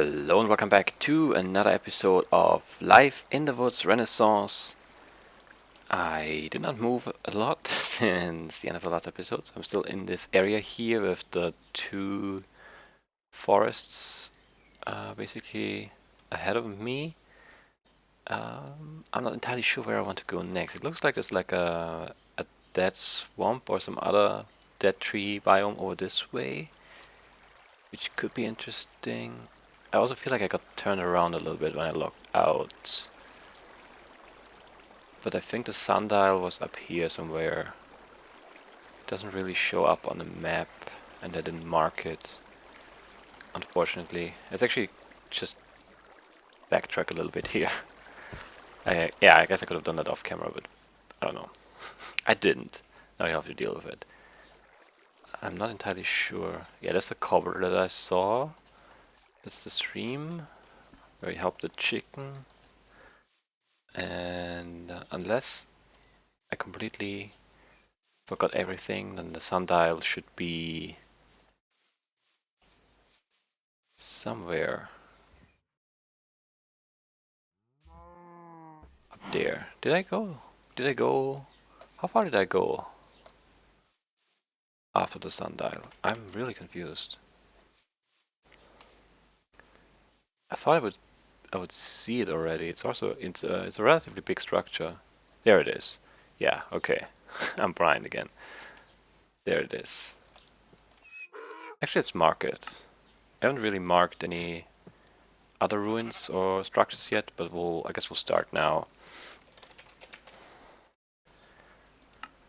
Hello and welcome back to another episode of Life in the Woods Renaissance. I did not move a lot since the end of the last episode, so I'm still in this area here with the two forests basically ahead of me. I'm not entirely sure where I want to go next. It looks like there's like a dead swamp or some other dead tree biome over this way, which could be interesting. I also feel like I got turned around a little bit when I logged out. But I think the sundial was up here somewhere. It doesn't really show up on the map, and I didn't mark it, unfortunately. It's actually just backtrack a little bit here. Yeah, I guess I could have done that off camera, but I don't know. I didn't. Now I have to deal with it. I'm not entirely sure. Yeah, that's the cover that I saw. That's the stream where he helped the chicken. And unless I completely forgot everything, then the sundial should be somewhere up there. Did I go? How far did I go after the sundial? I'm really confused. I thought I would see it already. It's a relatively big structure. There it is. Yeah, okay. I'm blind again. There it is. Actually, let's mark it. I haven't really marked any other ruins or structures yet, but I guess we'll start now.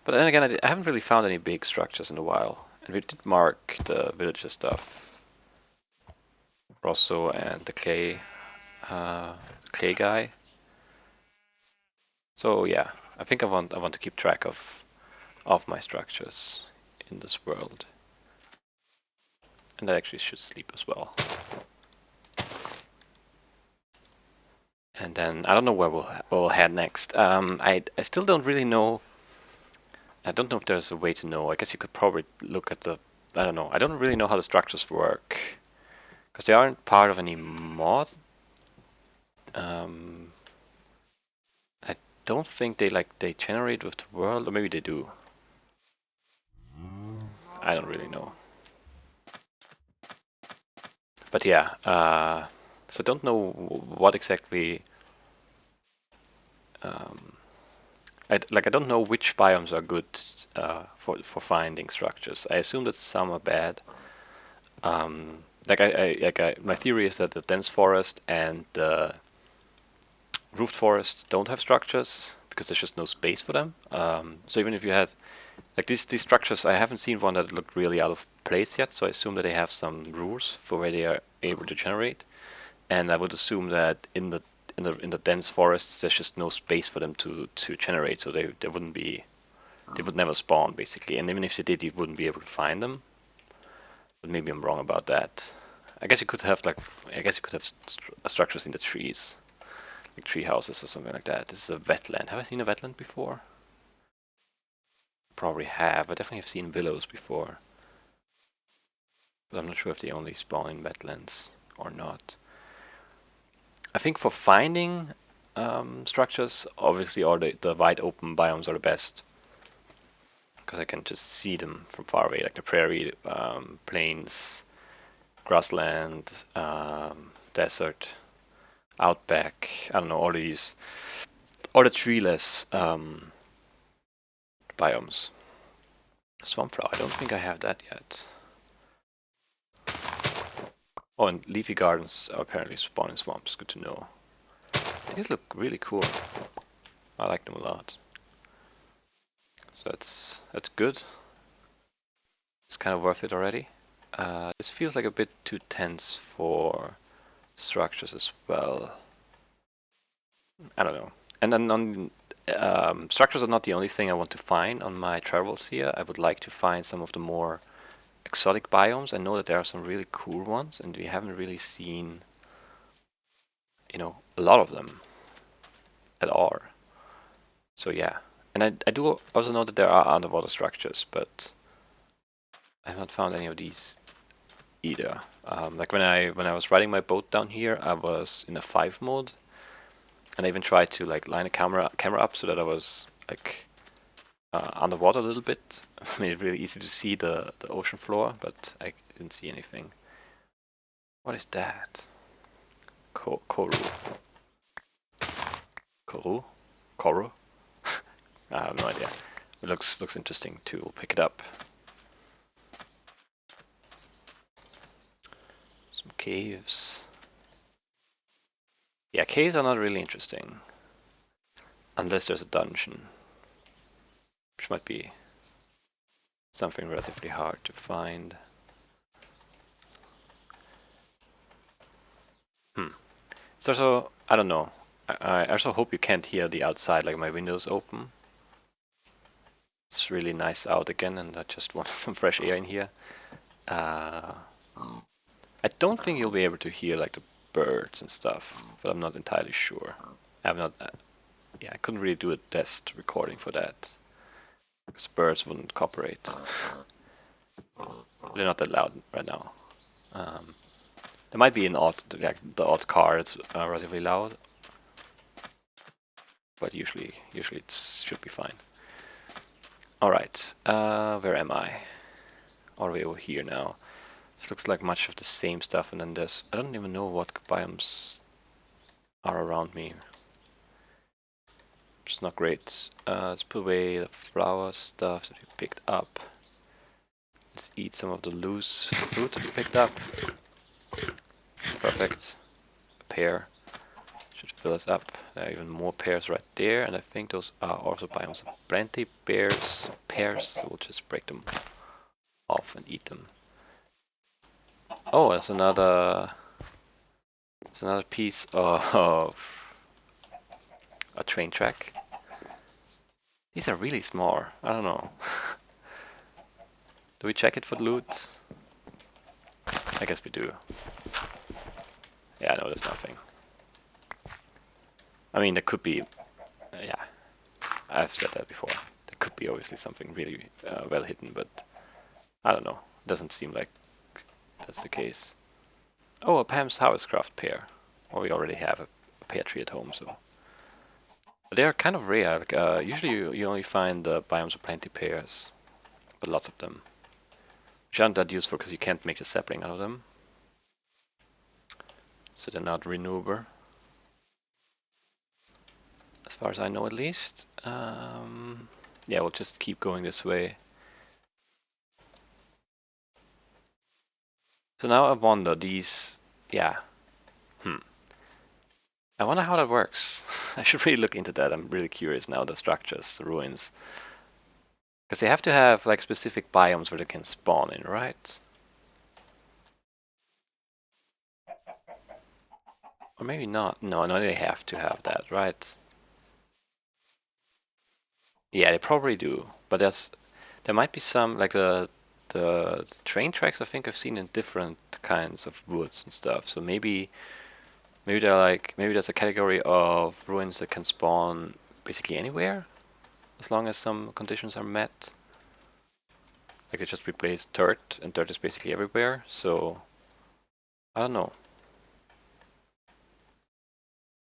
But then again, I haven't really found any big structures in a while. And we did mark the villager stuff. Rosso and the clay guy. So yeah, I think I want to keep track of my structures in this world. And I actually should sleep as well. And then I don't know where we'll head next. I still don't really know. I don't know if there's a way to know. I guess you could probably look at the. I don't know. I don't really know how the structures work, because they aren't part of any mod. I don't think they generate with the world, or maybe they do. I don't really know. But yeah, so I don't know what exactly. I don't know which biomes are good for finding structures. I assume that some are bad. My theory is that the dense forest and the roofed forests don't have structures because there's just no space for them. So even if you had like these structures, I haven't seen one that looked really out of place yet. So I assume that they have some rules for where they are able to generate, and I would assume that in the dense forests, there's just no space for them to generate, so they would never spawn basically, and even if they did, you wouldn't be able to find them. But maybe I'm wrong about that. I guess you could have structures in the trees, like tree houses or something like that. This is a wetland. Have I seen a wetland before? Probably have. I definitely have seen willows before, but I'm not sure if they only spawn in wetlands or not. I think for finding structures, obviously all the wide open biomes are the best, because I can just see them from far away, like the prairie, plains, grassland, desert, outback, I don't know, all the treeless biomes. Swampflower, I don't think I have that yet. Oh, and leafy gardens apparently spawn in swamps. Good to know. These look really cool. I like them a lot. So that's good. It's kind of worth it already. This feels like a bit too tense for structures as well. I don't know. And then structures are not the only thing I want to find on my travels here. I would like to find some of the more exotic biomes. I know that there are some really cool ones, and we haven't really seen, a lot of them at all. So yeah, and I do also know that there are underwater structures, but I have not found any of these either. Like when I was riding my boat down here, I was in a 5 mode, and I even tried to like line a camera up so that I was like underwater a little bit. Made it really easy to see the ocean floor, but I didn't see anything. What is that? Koru. Koru? Koru? I have no idea. It looks interesting too. We'll pick it up. Some caves. Yeah, caves are not really interesting. Unless there's a dungeon. Which might be something relatively hard to find. It's also, I don't know. I also hope you can't hear the outside, like my window's open. It's really nice out again, and I just wanted some fresh air in here. I don't think you'll be able to hear like the birds and stuff, but I'm not entirely sure. I have not. Yeah, I couldn't really do a test recording for that because birds wouldn't cooperate. They're not that loud right now. There might be an odd, like the odd car. It's relatively loud, but usually it should be fine. All right, where am I? All the way over here now. This looks like much of the same stuff, and then there's, I don't even know what biomes are around me. Which is not great. Let's put away the flower stuff that we picked up. Let's eat some of the loose fruit that we picked up. Perfect. A pear should fill us up. There are even more pears right there, and I think those are also biomes. Plenty pears, so we'll just break them off and eat them. Oh, there's another piece of a train track. These are really small. I don't know. Do we check it for loot? I guess we do. Yeah, no, there's nothing. I mean, there could be. Yeah, I've said that before. There could be obviously something really well hidden, but I don't know. Doesn't seem like that's the case. Oh, a Pam's Housecraft pear. Well, we already have a pear tree at home, so. They are kind of rare. Like, usually you only find the biomes of plenty pears, but lots of them. Which aren't that useful because you can't make the sapling out of them. So they're not renewable. As far as I know, at least. Yeah, we'll just keep going this way. So now I wonder, these... Yeah. I wonder how that works. I should really look into that. I'm really curious now, the structures, the ruins. Because they have to have like specific biomes where they can spawn in, right? Or maybe not. No, they have to have that, right? Yeah, they probably do. But there might be some, like the train tracks I think I've seen in different kinds of woods and stuff. So maybe they're like, maybe there's a category of ruins that can spawn basically anywhere, as long as some conditions are met. Like they just replace dirt, and dirt is basically everywhere, so I don't know.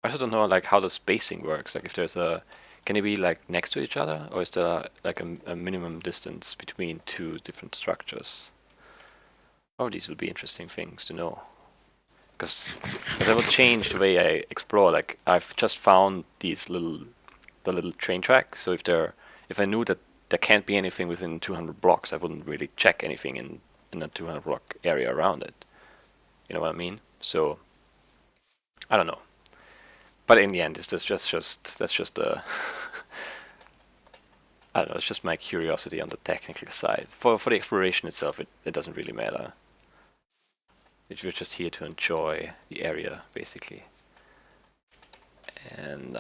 I also don't know like how the spacing works. Like if there's a, can they be like next to each other, or is there like a minimum distance between two different structures? Oh, these would be interesting things to know. Because that would change the way I explore. Like I've just found these the little train tracks. So if I knew that there can't be anything within 200 blocks, I wouldn't really check anything in a 200 block area around it. You know what I mean? So I don't know. But in the end, that's just a I don't know. It's just my curiosity on the technical side. For the exploration itself, it doesn't really matter. We're just here to enjoy the area, basically. And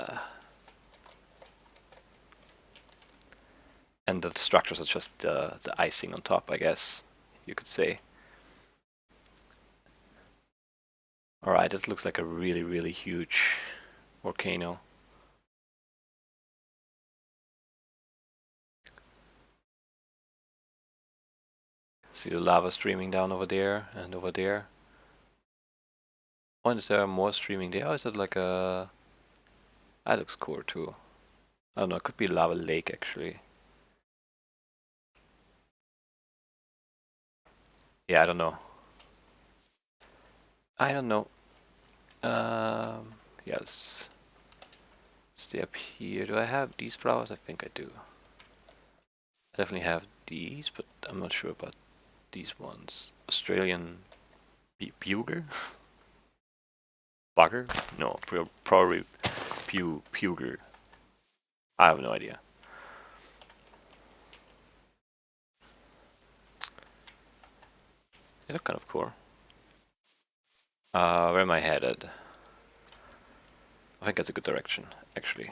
the structures are just the icing on top, I guess you could say. Alright, this looks like a really, really huge volcano. See the lava streaming down over there and over there. Oh, and is there more streaming there? Or is it like a... That looks cool too. I don't know, it could be a lava lake actually. Yeah, I don't know. I don't know. Yes. Stay up here. Do I have these flowers? I think I do. I definitely have these, but I'm not sure about these ones. Australian bugler? Bugger? No, probably bugler. I have no idea. They look kind of cool. Where am I headed? I think that's a good direction, actually.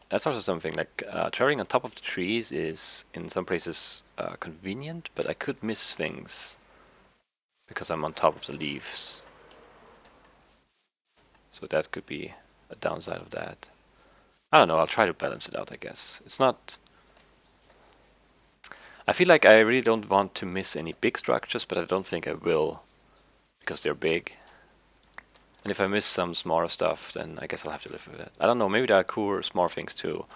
That's also something, like traveling on top of the trees is in some places convenient, but I could miss things because I'm on top of the leaves. So that could be a downside of that. I don't know, I'll try to balance it out, I guess. It's not... I feel like I really don't want to miss any big structures, but I don't think I will, because they're big. And if I miss some smaller stuff, then I guess I'll have to live with it. I don't know, maybe there are cool small things too.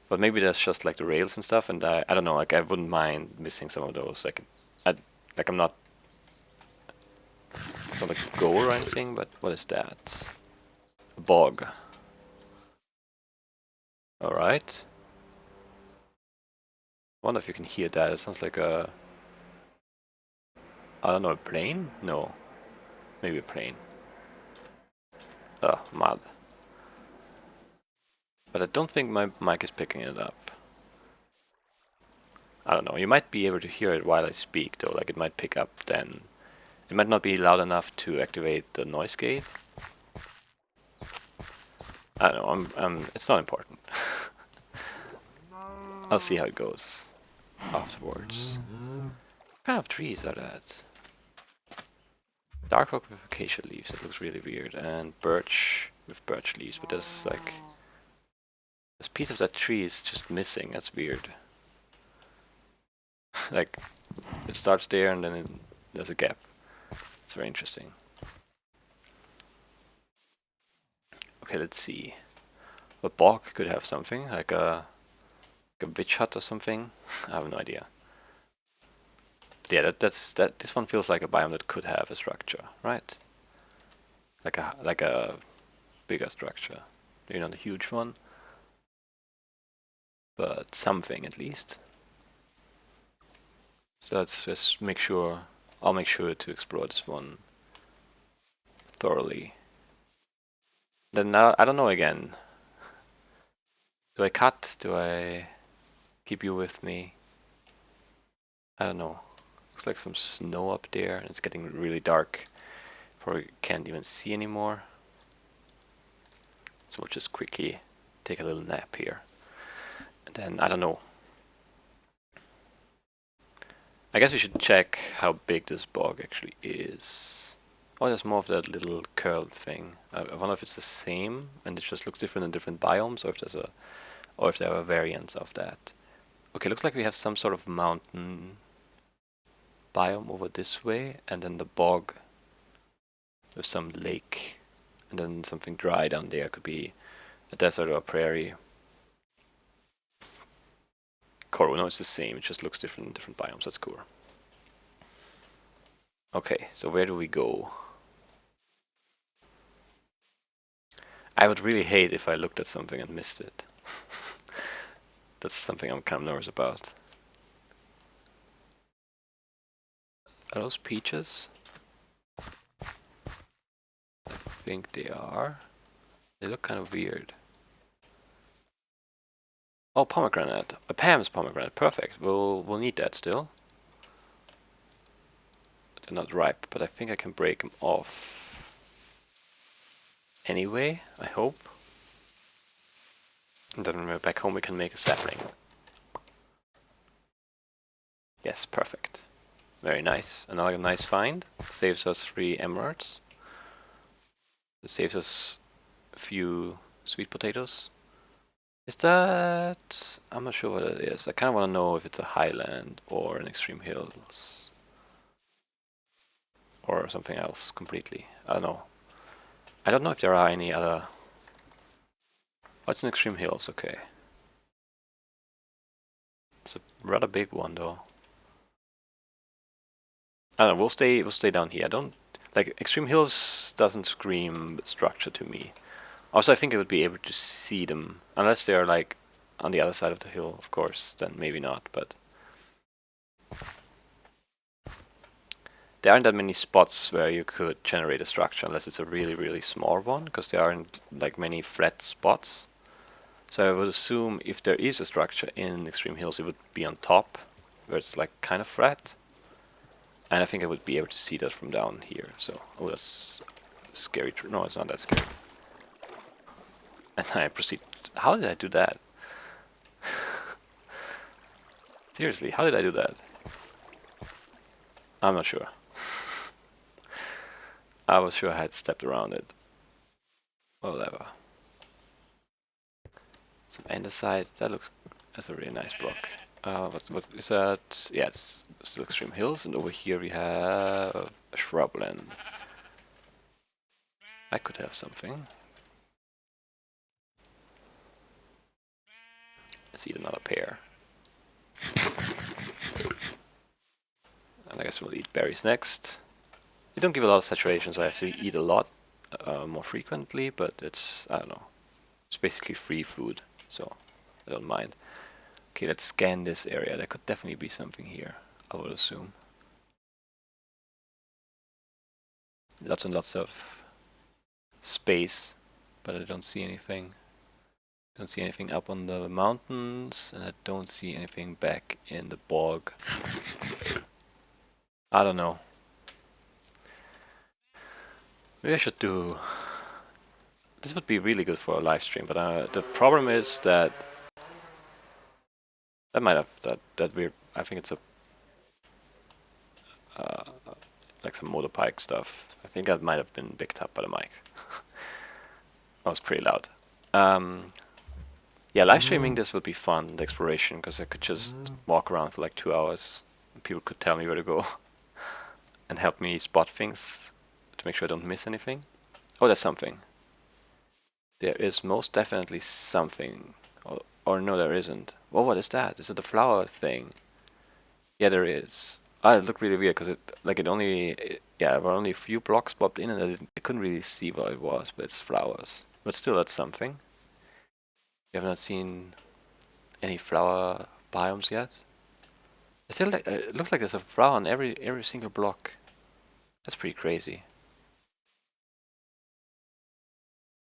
But maybe that's just like the rails and stuff, and I don't know, like I wouldn't mind missing some of those. Like, I'm not... It's not like a goal or anything, but what is that? A bog. Alright. I wonder if you can hear that. It sounds like a... I don't know, a plane? No. Maybe a plane. Oh, mud. But I don't think my mic is picking it up. I don't know, you might be able to hear it while I speak though, like it might pick up then. It might not be loud enough to activate the noise gate. I don't know, it's not important. I'll see how it goes afterwards. What kind of trees are that? Dark oak with acacia leaves, that looks really weird, and birch with birch leaves, but there's like... This piece of that tree is just missing, that's weird. Like, it starts there and then there's a gap. It's very interesting. Okay, let's see. A bog could have something, like a witch hut or something. I have no idea. But yeah, this one feels like a biome that could have a structure, right? Like a bigger structure. Maybe not a huge one, but something at least. So let's just make sure. I'll make sure to explore this one thoroughly. Then I don't know again. Do I cut? Do I keep you with me? I don't know. Looks like some snow up there and it's getting really dark. Probably can't even see anymore. So we'll just quickly take a little nap here. And then, I don't know. I guess we should check how big this bog actually is. Oh, there's more of that little curled thing. I wonder if it's the same and it just looks different in different biomes, or if there are variants of that. Okay, looks like we have some sort of mountain biome over this way, and then the bog with some lake, and then something dry down there. Could be a desert or a prairie. Cool, no, it's the same. It just looks different in different biomes. That's cool. Okay, so where do we go? I would really hate if I looked at something and missed it. That's something I'm kind of nervous about. Are those peaches? I think they are. They look kind of weird. Oh, pomegranate. A Pam's pomegranate. Perfect. We'll need that still. They're not ripe, but I think I can break them off. Anyway, I hope. And then when we're back home we can make a sapling. Yes, perfect. Very nice. Another nice find. Saves us 3 emeralds. It saves us a few sweet potatoes. Is that... I'm not sure what it is. I kind of want to know if it's a highland or an extreme hills. Or something else completely. I don't know. I don't know if there are any other... What's an extreme hills? Okay. It's a rather big one though. I don't know, we'll stay down here. I don't... Like, extreme hills doesn't scream structure to me. Also, I think I would be able to see them. Unless they are like on the other side of the hill, of course. Then maybe not, but... There aren't that many spots where you could generate a structure unless it's a really, really small one, because there aren't like many flat spots. So I would assume if there is a structure in Extreme Hills, it would be on top, where it's like kind of flat. And I think I would be able to see that from down here. So, oh, that's scary. No, it's not that scary. And I proceed. How did I do that? Seriously, how did I do that? I'm not sure. I was sure I had stepped around it. Whatever. Some andesite. That looks... That's a really nice block. What is that? Yeah, it's still Extreme Hills, and over here we have a shrubland. I could have something. Let's eat another pear. And I guess we'll eat berries next. They don't give a lot of saturation, so I have to eat a lot more frequently, but it's, I don't know. It's basically free food, so I don't mind. Okay, let's scan this area. There could definitely be something here, I would assume. Lots and lots of space, but I don't see anything. Don't see anything up on the mountains, and I don't see anything back in the bog. I don't know. Maybe I should do... This would be really good for a live stream, but the problem is that... That might have... That weird... I think it's a... like some modpack stuff. I think that might have been picked up by the mic. That was pretty loud. Yeah, live streaming this would be fun, the exploration, because I could just walk around for like 2 hours. And people could tell me where to go. And help me spot things to make sure I don't miss anything. Oh, there's something. There is most definitely something. Or no, there isn't. Oh, what is that? Is it the flower thing? Yeah, there is. Ah, it looked really weird because it only... yeah, there were only a few blocks popped in and I couldn't really see what it was, but it's flowers. But still, that's something. You have not seen any flower biomes yet? It's still like, it looks like there's a flower on every single block. That's pretty crazy.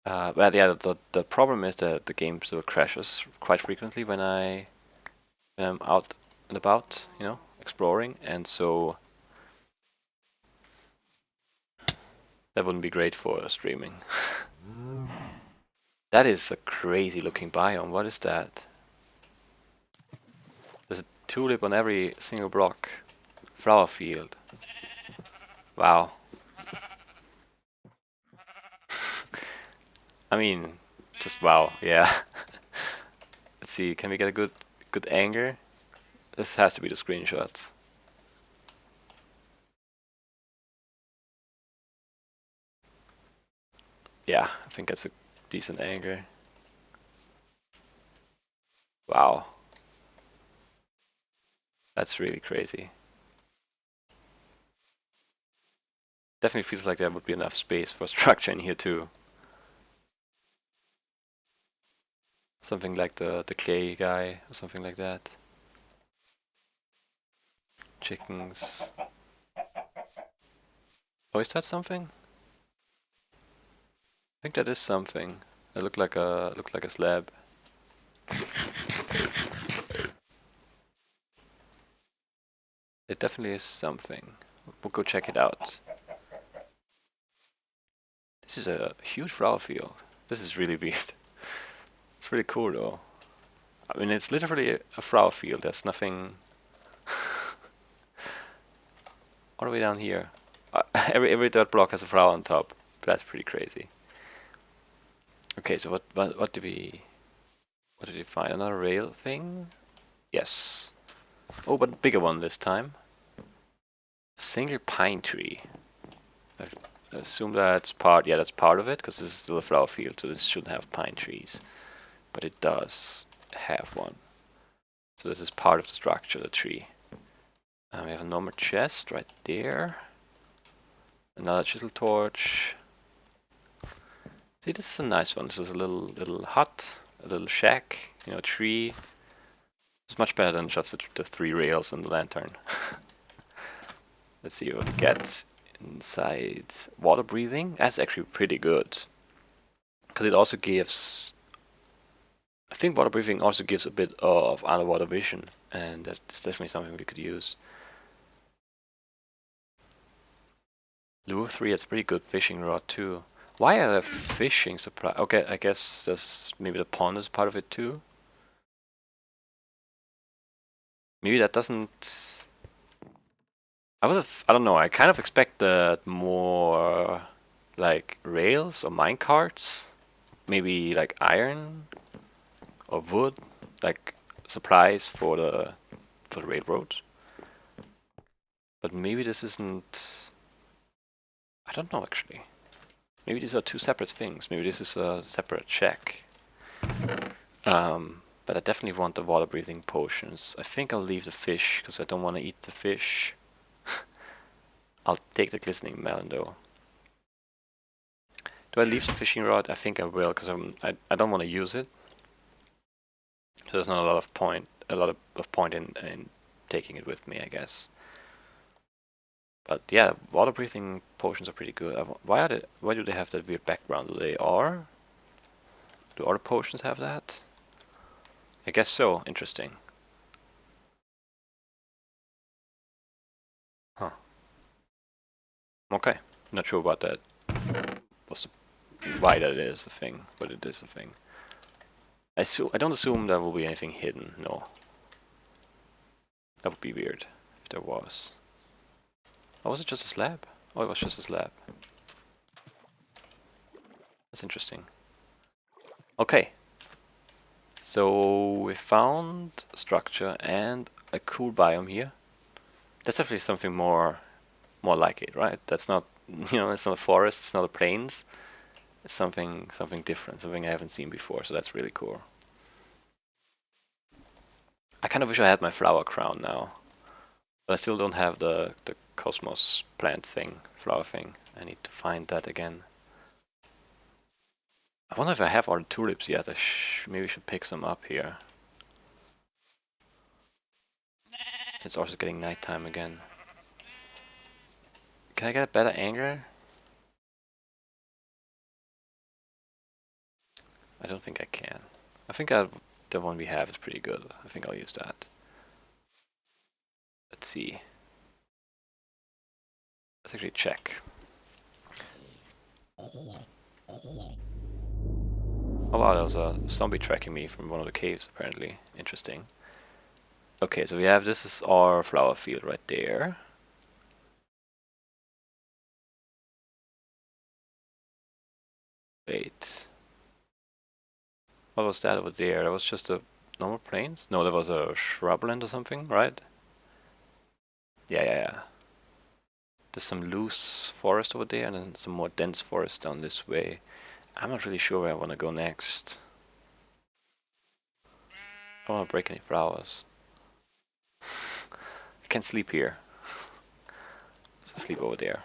But yeah, the problem is that the game still crashes quite frequently when I'm out and about, you know, exploring, and so that wouldn't be great for streaming. That is a crazy looking biome. What is that? There's a tulip on every single block. Flower field. Wow. I mean, just wow, yeah. Let's see, can we get a good angle? This has to be the screenshot. Yeah, I think that's a decent angle. Wow. That's really crazy. Definitely feels like there would be enough space for structure in here too. Something like the clay guy or something like that. Chickens. Oh, is that something? I think that is something. It looked like a slab. It definitely is something. We'll go check it out. This is a huge flower field. This is really weird. It's really cool though. I mean, it's literally a flower field. There's nothing all the way down here. Every dirt block has a flower on top. That's pretty crazy. Okay, so what do we... What did you find? Another rail thing? Yes. Oh, but bigger one this time. Single pine tree. I assume that's part. Yeah, that's part of it, because this is still a flower field, so this shouldn't have pine trees. But it does have one. So this is part of the structure of the tree. We have a normal chest right there. Another chisel torch. See, this is a nice one. This is a little hut, a little shack, you know, tree. It's much better than just the 3 rails and the lantern. Let's see what we get inside. Water breathing. That's actually pretty good, because it also gives. I think water breathing also gives a bit of underwater vision, and that's definitely something we could use. Lure 3, it's pretty good fishing rod too. Why are there fishing supply? Okay, I guess that's maybe the pond is part of it too. Maybe that doesn't. I don't know. I kind of expected more like rails or mine carts, maybe like iron or wood, like supplies for the railroad. But maybe this isn't. I don't know actually. Maybe these are 2 separate things. Maybe this is a separate check. But I definitely want the water breathing potions. I think I'll leave the fish because I don't want to eat the fish. I'll take the glistening melon though. Do I leave the fishing rod? I think I will, because I don't want to use it. So there's not a lot of point in taking it with me, I guess. But yeah, water breathing potions are pretty good. Why do they have that weird background? Do other potions have that? I guess so. Interesting. Huh. Okay. Not sure about that. Why that is a thing, but it is a thing. I don't assume there will be anything hidden. No. That would be weird if there was. Oh, was it just a slab? Oh, it was just a slab. That's interesting. Okay. So we found structure and a cool biome here. That's definitely something more like it, right? That's not, it's not a forest, it's not a plains. It's something different, something I haven't seen before, so that's really cool. I kind of wish I had my flower crown now. But I still don't have the cosmos plant thing, flower thing. I need to find that again. I wonder if I have all the tulips yet. Maybe I should pick some up here. It's also getting nighttime again. Can I get a better angle? I don't think I can. I think the one we have is pretty good. I think I'll use that. Let's see. Let's actually check. Oh wow, there was a zombie tracking me from one of the caves apparently. Interesting. Okay, so this is our flower field right there. Wait. What was that over there? That was just a normal plains? No, that was a shrubland or something, right? Yeah. There's some loose forest over there and then some more dense forest down this way. I'm not really sure where I want to go next. I don't want to break any flowers. I can't sleep here. So sleep over there.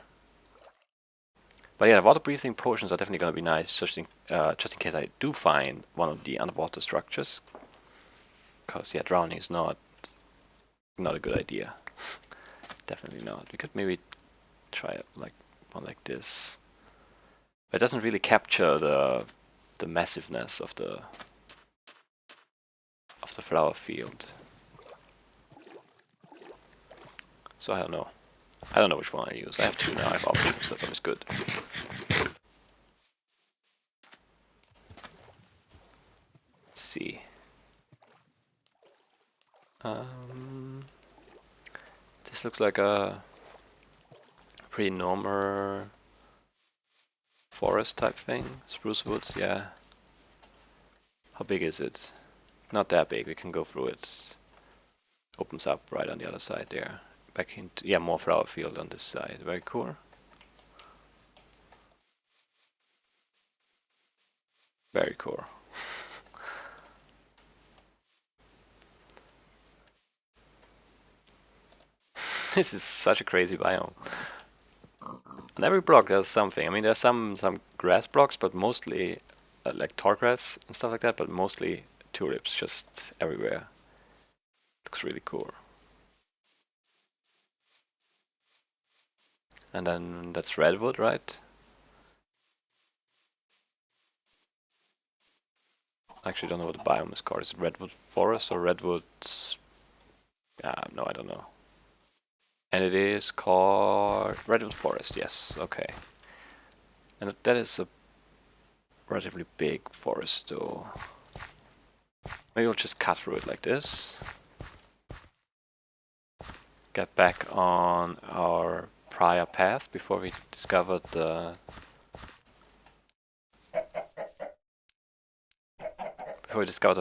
But yeah, water breathing potions are definitely going to be nice, just in case I do find one of the underwater structures. Because yeah, drowning is not a good idea. Definitely not. We could maybe try like one like this. But it doesn't really capture the massiveness of the flower field. So I don't know. I don't know which one I use. I have 2 now. I have options. That's always good. Let's see. This looks like a pretty normal forest type thing. Spruce woods, yeah. How big is it? Not that big, we can go through it. Opens up right on the other side there. Back into, yeah, more flower field on this side. Very cool. Very cool. This is such a crazy biome. On every block there's something. I mean, there's some grass blocks, but mostly like tall grass and stuff like that, but mostly tulips just everywhere. Looks really cool. And then that's redwood, right? I actually don't know what the biome is called. Is it redwood forest or redwood? No, I don't know. And it is called redwood forest. Yes, okay. And that is a relatively big forest, though. Maybe we'll just cut through it like this. Get back on our prior path before we discovered the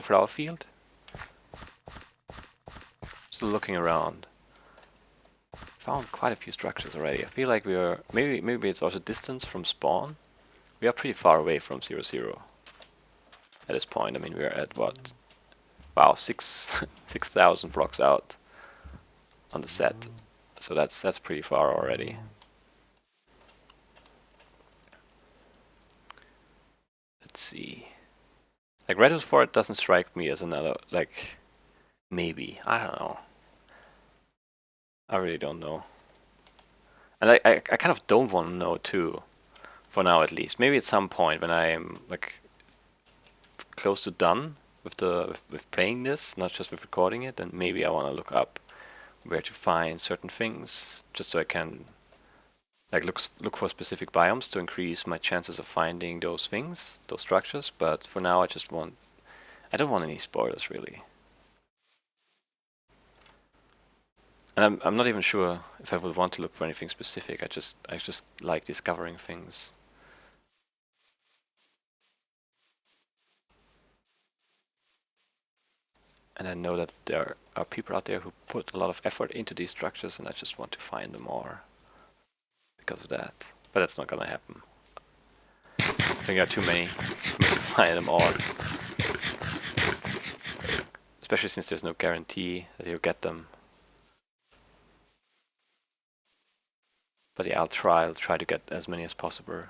flower field. Still looking around. Found quite a few structures already. I feel like we are maybe it's also distance from spawn. We are pretty far away from 0-0 at this point. I mean, we are at what? Wow, 6,000 blocks out on the set. So that's pretty far already. Let's see. Like Redwood Fort doesn't strike me as another, like, maybe. I don't know. I really don't know. And I kind of don't want to know too. For now at least. Maybe at some point when I'm like close to done with with playing this, not just with recording it, then maybe I want to look up where to find certain things, just so I can like look for specific biomes to increase my chances of finding those things, those structures. But for now, I don't want any spoilers really. And I'm not even sure if I would want to look for anything specific. I just like discovering things. And I know that there are people out there who put a lot of effort into these structures, and I just want to find them more because of that. But that's not gonna happen. I think there are too many for me to find them all. Especially since there's no guarantee that you'll get them. But yeah, I'll try to get as many as possible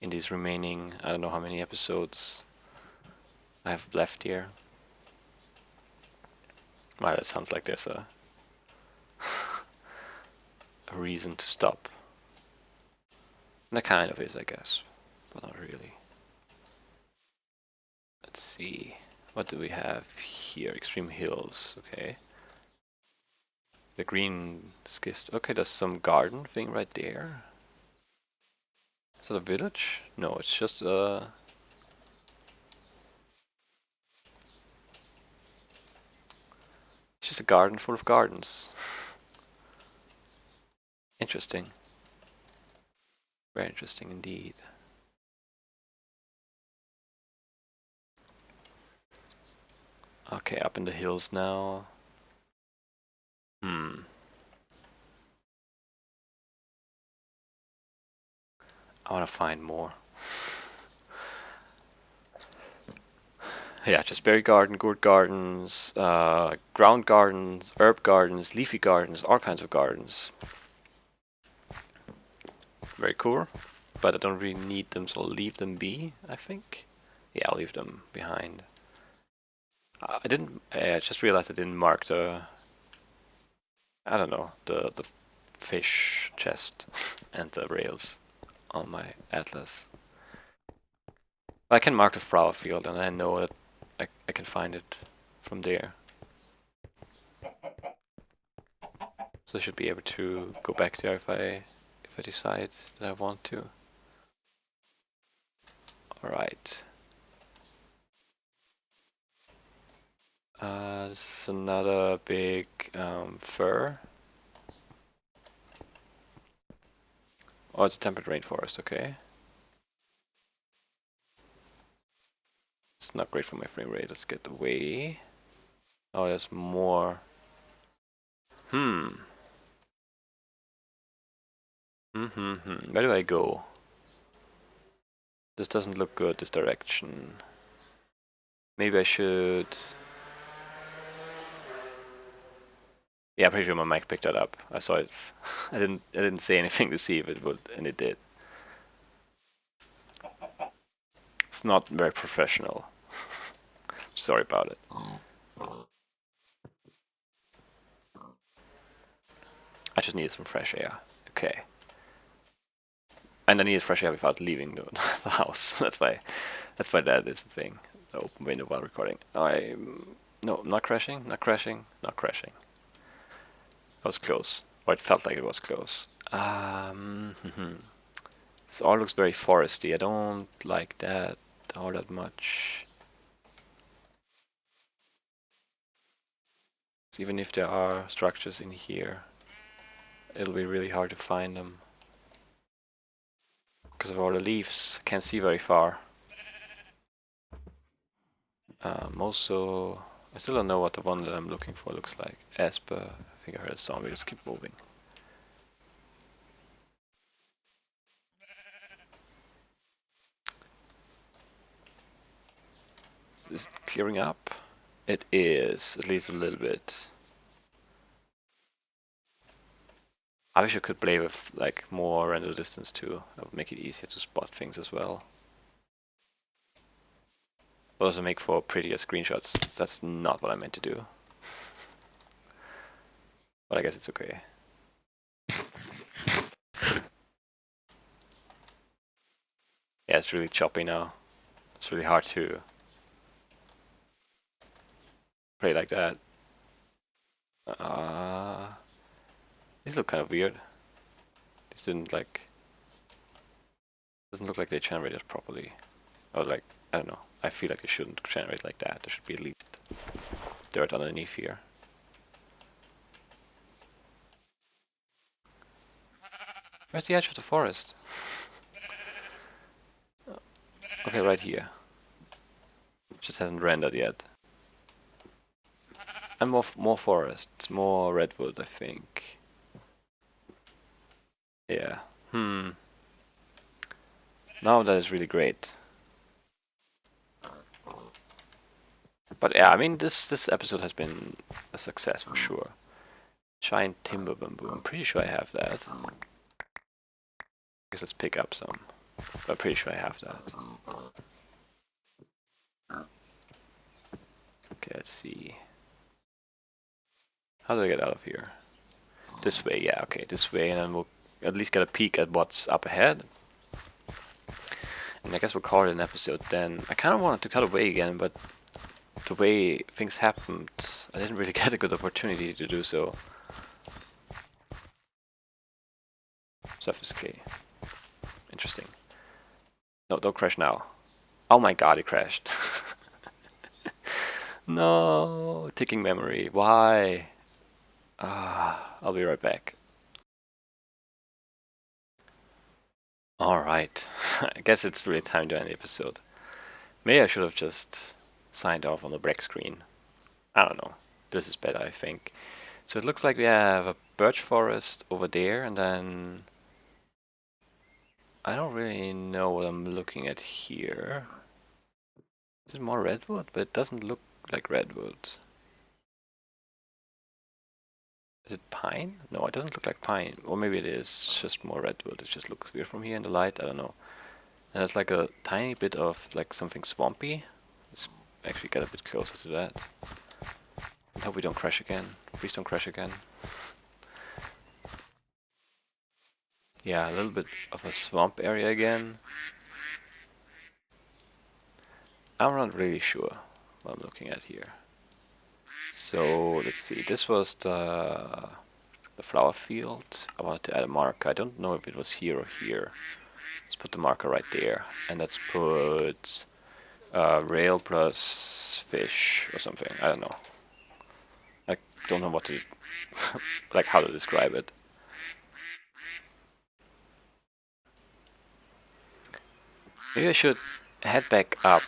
in these remaining, I don't know how many episodes I have left here. Wow, that sounds like there's a reason to stop. And there kind of is, I guess, but not really. Let's see, what do we have here? Extreme hills, okay. The green schist, okay, there's some garden thing right there. Is that a village? No, it's just a... It's just a garden full of gardens. Interesting. Very interesting indeed. Okay, up in the hills now. I want to find more. Yeah, just berry garden, gourd gardens, ground gardens, herb gardens, leafy gardens, all kinds of gardens. Very cool, but I don't really need them, so I'll leave them be, I think. Yeah, I'll leave them behind. I just realized I didn't mark the, I don't know, the fish chest and the rails on my atlas. But I can mark the flower field, and I know that I can find it from there. So I should be able to go back there if I decide that I want to. Alright. This is another big fir. Oh, it's a temperate rainforest, okay. That's not great for my frame rate. Let's get away. Oh, there's more. Where do I go? This doesn't look good, this direction. Maybe I should... Yeah, I'm pretty sure my mic picked that up. I saw it. I didn't say anything to see if it would, and it did. It's not very professional. Sorry about it. I just needed some fresh air. Okay. And I needed fresh air without leaving the house. That's why that is the thing. The open window while recording. No, not crashing, not crashing, not crashing. That was close. Or it felt like it was close. This all looks very foresty. I don't like that all that much. So even if there are structures in here, it'll be really hard to find them. Because of all the leaves, can't see very far. Also, I still don't know what the one that I'm looking for looks like. Esper, I think I heard a zombie, just keep moving. Is it clearing up? It is, at least a little bit. I wish I could play with like more render distance too. That would make it easier to spot things as well. But also make for prettier screenshots. That's not what I meant to do. But I guess it's okay. Yeah, it's really choppy now. It's really hard to play like that. These look kind of weird. These didn't like... Doesn't look like they generated properly. Or like, I don't know. I feel like it shouldn't generate like that. There should be at least dirt underneath here. Where's the edge of the forest? Okay, right here. Just hasn't rendered yet. And more forest, more redwood, I think. Yeah. Now that is really great. But yeah, I mean, this episode has been a success for sure. Giant timber bamboo. I'm pretty sure I have that. I guess let's pick up some. But I'm pretty sure I have that. Okay, let's see. How do I get out of here? This way, yeah, okay, this way, and then we'll at least get a peek at what's up ahead. And I guess we'll call it an episode then. I kind of wanted to cut away again, but the way things happened, I didn't really get a good opportunity to do so. Surface clay. Interesting. No, don't crash now. Oh my god, it crashed. No, ticking memory. Why? I'll be right back. Alright, I guess it's really time to end the episode. Maybe I should have just signed off on the black screen. I don't know. This is better, I think. So it looks like we have a birch forest over there, and then... I don't really know what I'm looking at here. Is it more redwood? But it doesn't look like redwood. Is it pine? No, it doesn't look like pine. Or maybe it is. It's just more redwood. It just looks weird from here in the light. I don't know. And there's like a tiny bit of like something swampy. Let's actually get a bit closer to that. I hope we don't crash again. Please don't crash again. Yeah, a little bit of a swamp area again. I'm not really sure what I'm looking at here. So let's see, this was the flower field. I wanted to add a marker. I don't know if it was here or here. Let's put the marker right there, and let's put rail plus fish or something. I don't know. I don't know what to like how to describe it. Maybe I should head back up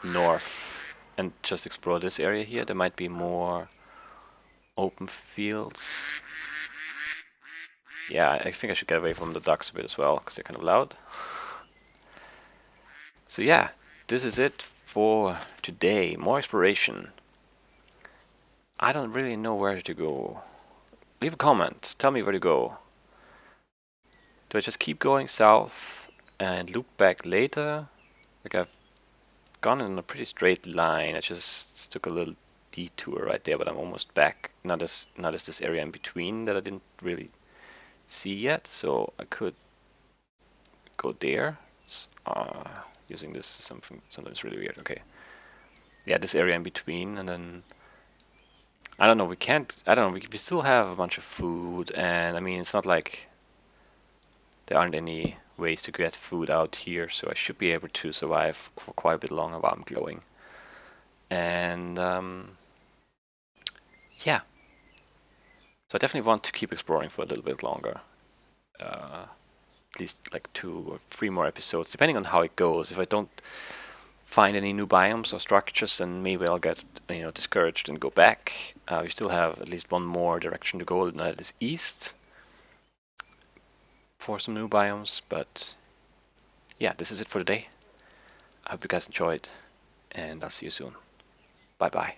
north and just explore this area here. There might be more open fields. Yeah, I think I should get away from the ducks a bit as well, because they're kind of loud. So yeah, this is it for today. More exploration. I don't really know where to go. Leave a comment. Tell me where to go. Do I just keep going south and loop back later? Like, I've gone in a pretty straight line. I just took a little detour right there, but I'm almost back. Now there's this area in between that I didn't really see yet, so I could go there. Using this is sometimes really weird. Okay, yeah, this area in between, and then I don't know. We can't. I don't know. We still have a bunch of food, and I mean, it's not like there aren't any ways to get food out here, so I should be able to survive for quite a bit longer while I'm glowing. And yeah, so I definitely want to keep exploring for a little bit longer. At least like 2 or 3 more episodes, depending on how it goes. If I don't find any new biomes or structures, then maybe I'll get discouraged and go back. We still have at least one more direction to go, and that is east for some new biomes. But yeah, this is it for today. I hope you guys enjoyed, and I'll see you soon. Bye bye.